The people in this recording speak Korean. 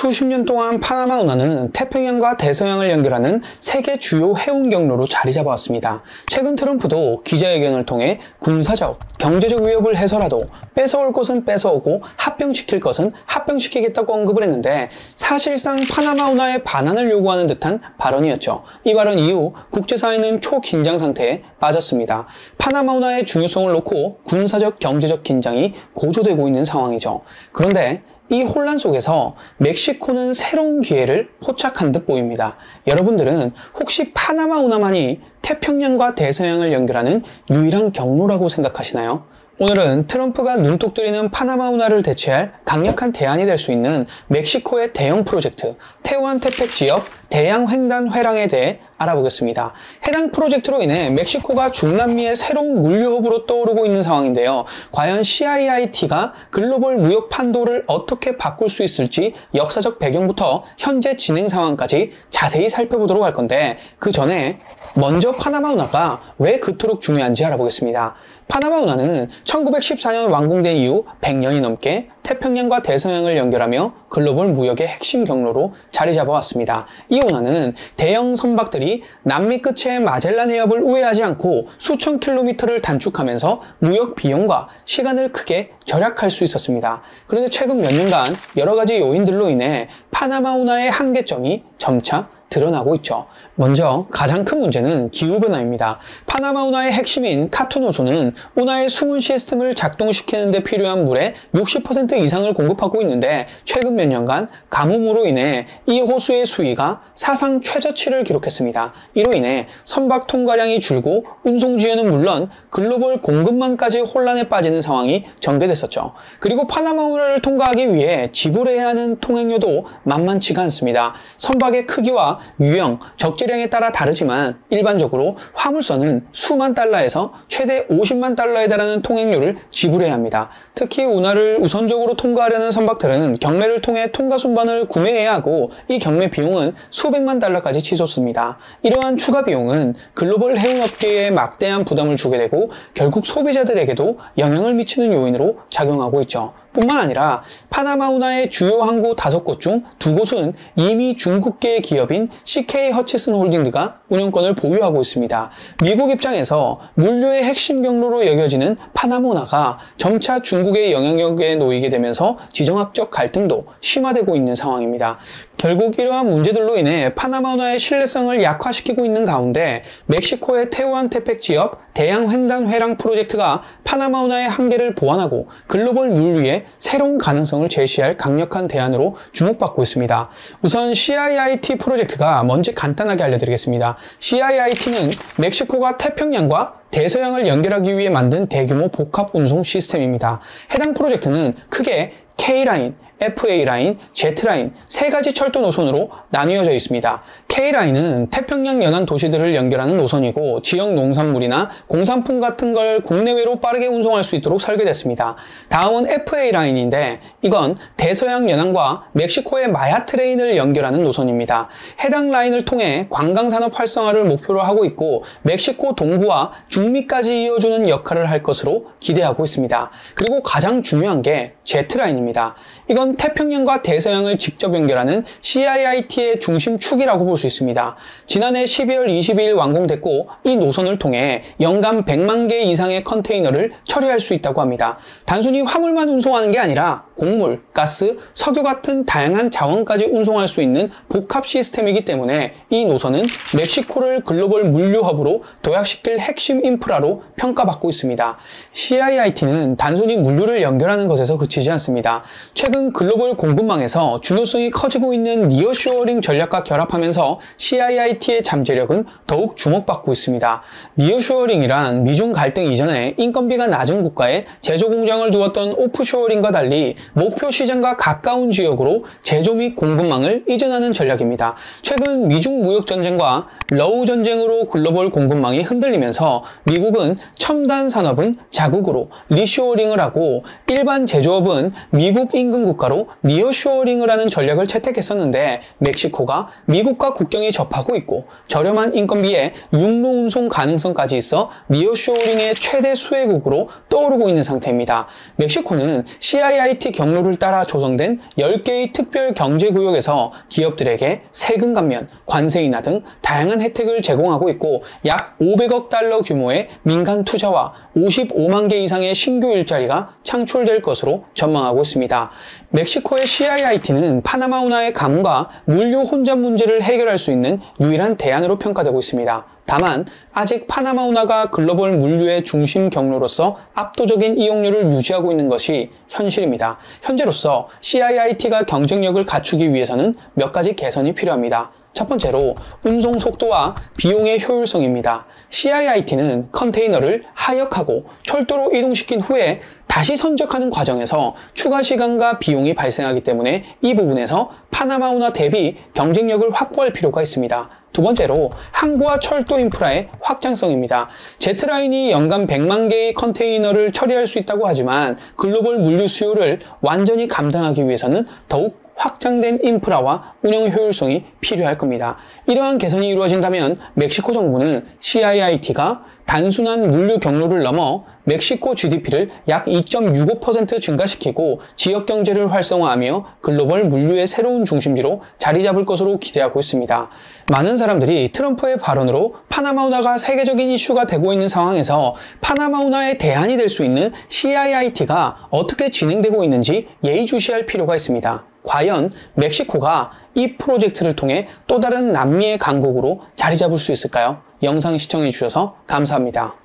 수십 년 동안 파나마 운하는 태평양과 대서양을 연결하는 세계 주요 해운 경로로 자리 잡아왔습니다. 최근 트럼프도 기자회견을 통해 군사적, 경제적 위협을 해서라도 뺏어올 것은 뺏어오고 합병시킬 것은 합병시키겠다고 언급을 했는데 사실상 파나마 운하의 반환을 요구하는 듯한 발언이었죠. 이 발언 이후 국제사회는 초긴장 상태에 빠졌습니다. 파나마 운하의 중요성을 놓고 군사적, 경제적 긴장이 고조되고 있는 상황이죠. 그런데 이 혼란 속에서 멕시코는 새로운 기회를 포착한 듯 보입니다. 여러분들은 혹시 파나마 운하만이 태평양과 대서양을 연결하는 유일한 경로라고 생각하시나요? 오늘은 트럼프가 눈독 들이는 파나마 운하를 대체할 강력한 대안이 될 수 있는 멕시코의 대형 프로젝트 테우안테펙 지역 대양 횡단 회랑에 대해 알아보겠습니다. 해당 프로젝트로 인해 멕시코가 중남미의 새로운 물류허브로 떠오르고 있는 상황인데요. 과연 CIIT가 글로벌 무역 판도를 어떻게 바꿀 수 있을지 역사적 배경부터 현재 진행 상황까지 자세히 살펴보도록 할 건데 그 전에 먼저 파나마 운하가 왜 그토록 중요한지 알아보겠습니다. 파나마 운하는 1914년 완공된 이후 100년이 넘게 태평양과 대서양을 연결하며 글로벌 무역의 핵심 경로로 자리 잡아왔습니다. 이 운하는 대형 선박들이 남미 끝의 마젤란 해협을 우회하지 않고 수천 킬로미터를 단축하면서 무역 비용과 시간을 크게 절약할 수 있었습니다. 그런데 최근 몇 년간 여러 가지 요인들로 인해 파나마 운하의 한계점이 점차 드러나고 있죠. 먼저 가장 큰 문제는 기후변화입니다. 파나마 운하의 핵심인 카툰 호수는 운하의 수문 시스템을 작동시키는 데 필요한 물의 60% 이상을 공급하고 있는데 최근 몇 년간 가뭄으로 인해 이 호수의 수위가 사상 최저치를 기록했습니다. 이로 인해 선박 통과량이 줄고 운송 지연은 물론 글로벌 공급망까지 혼란에 빠지는 상황이 전개됐었죠. 그리고 파나마 운하를 통과하기 위해 지불해야 하는 통행료도 만만치가 않습니다. 선박의 크기와 유형, 적재량에 따라 다르지만 일반적으로 화물선은 수만 달러에서 최대 50만 달러에 달하는 통행료를 지불해야 합니다. 특히 운하를 우선적으로 통과하려는 선박들은 경매를 통해 통과 순반을 구매해야 하고 이 경매 비용은 수백만 달러까지 치솟습니다. 이러한 추가 비용은 글로벌 해운업계에 막대한 부담을 주게 되고 결국 소비자들에게도 영향을 미치는 요인으로 작용하고 있죠. 뿐만 아니라 파나마 운하의 주요 항구 5곳 중 2곳은 이미 중국계의 기업인 CK 허치슨 홀딩스가 운영권을 보유하고 있습니다. 미국 입장에서 물류의 핵심 경로로 여겨지는 파나마 운하가 점차 중국의 영향력에 놓이게 되면서 지정학적 갈등도 심화되고 있는 상황입니다. 결국 이러한 문제들로 인해 파나마 운하의 신뢰성을 약화시키고 있는 가운데 멕시코의 테우안테펙 지역 대양 횡단 회랑 프로젝트가 파나마 운하의 한계를 보완하고 글로벌 물류에 새로운 가능성을 제시할 강력한 대안으로 주목받고 있습니다. 우선 CIIT 프로젝트가 뭔지 간단하게 알려드리겠습니다. CIIT는 멕시코가 태평양과 대서양을 연결하기 위해 만든 대규모 복합 운송 시스템입니다. 해당 프로젝트는 크게 K라인, FA라인, Z라인 세 가지 철도 노선으로 나뉘어져 있습니다. K라인은 태평양 연안 도시들을 연결하는 노선이고 지역 농산물이나 공산품 같은 걸 국내외로 빠르게 운송할 수 있도록 설계됐습니다. 다음은 FA라인인데 이건 대서양 연안과 멕시코의 마야트레인을 연결하는 노선입니다. 해당 라인을 통해 관광산업 활성화를 목표로 하고 있고 멕시코 동부와 중미까지 이어주는 역할을 할 것으로 기대하고 있습니다. 그리고 가장 중요한 게 Z라인입니다. 이건 태평양과 대서양을 직접 연결하는 CIIT의 중심축이라고 볼 수 있습니다. 지난해 12월 22일 완공됐고 이 노선을 통해 연간 100만 개 이상의 컨테이너를 처리할 수 있다고 합니다. 단순히 화물만 운송하는 게 아니라 곡물, 가스, 석유 같은 다양한 자원까지 운송할 수 있는 복합 시스템이기 때문에 이 노선은 멕시코를 글로벌 물류허브로 도약시킬 핵심 인프라로 평가받고 있습니다. CIIT는 단순히 물류를 연결하는 것에서 그치지 않습니다. 최근 글로벌 공급망에서 중요성이 커지고 있는 니어쇼어링 전략과 결합하면서 CIIT의 잠재력은 더욱 주목받고 있습니다. 니어쇼어링이란 미중 갈등 이전에 인건비가 낮은 국가에 제조 공장을 두었던 오프쇼어링과 달리 목표 시장과 가까운 지역으로 제조 및 공급망을 이전하는 전략입니다. 최근 미중 무역 전쟁과 러우 전쟁으로 글로벌 공급망이 흔들리면서 미국은 첨단 산업은 자국으로 리쇼어링을 하고 일반 제조업은 미국 인근 국가 국가로 니어쇼어링을 하는 전략을 채택했었는데 멕시코가 미국과 국경이 접하고 있고 저렴한 인건비에 육로 운송 가능성까지 있어 니어쇼어링의 최대 수혜국으로 떠오르고 있는 상태입니다. 멕시코는 CIIT 경로를 따라 조성된 10개의 특별 경제구역에서 기업들에게 세금 감면, 관세 인하 등 다양한 혜택을 제공하고 있고 약 500억 달러 규모의 민간 투자와 55만 개 이상의 신규 일자리가 창출될 것으로 전망하고 있습니다. 멕시코의 CIIT는 파나마 운하의 가뭄과 물류 혼잡 문제를 해결할 수 있는 유일한 대안으로 평가되고 있습니다. 다만 아직 파나마 운하가 글로벌 물류의 중심 경로로서 압도적인 이용률을 유지하고 있는 것이 현실입니다. 현재로서 CIIT가 경쟁력을 갖추기 위해서는 몇 가지 개선이 필요합니다. 첫 번째로 운송 속도와 비용의 효율성입니다. CIIT는 컨테이너를 하역하고 철도로 이동시킨 후에 다시 선적하는 과정에서 추가 시간과 비용이 발생하기 때문에 이 부분에서 파나마 운하 대비 경쟁력을 확보할 필요가 있습니다. 두 번째로 항구와 철도 인프라의 확장성입니다. 제트라인이 연간 100만 개의 컨테이너를 처리할 수 있다고 하지만 글로벌 물류 수요를 완전히 감당하기 위해서는 더욱 확장된 인프라와 운영 효율성이 필요할 겁니다. 이러한 개선이 이루어진다면 멕시코 정부는 CIIT가 단순한 물류 경로를 넘어 멕시코 GDP를 약 2.65% 증가시키고 지역 경제를 활성화하며 글로벌 물류의 새로운 중심지로 자리 잡을 것으로 기대하고 있습니다. 많은 사람들이 트럼프의 발언으로 파나마 운하가 세계적인 이슈가 되고 있는 상황에서 파나마 운하의 대안이 될 수 있는 CIIT가 어떻게 진행되고 있는지 예의주시할 필요가 있습니다. 과연 멕시코가 이 프로젝트를 통해 또 다른 남미의 강국으로 자리 잡을 수 있을까요? 영상 시청해주셔서 감사합니다.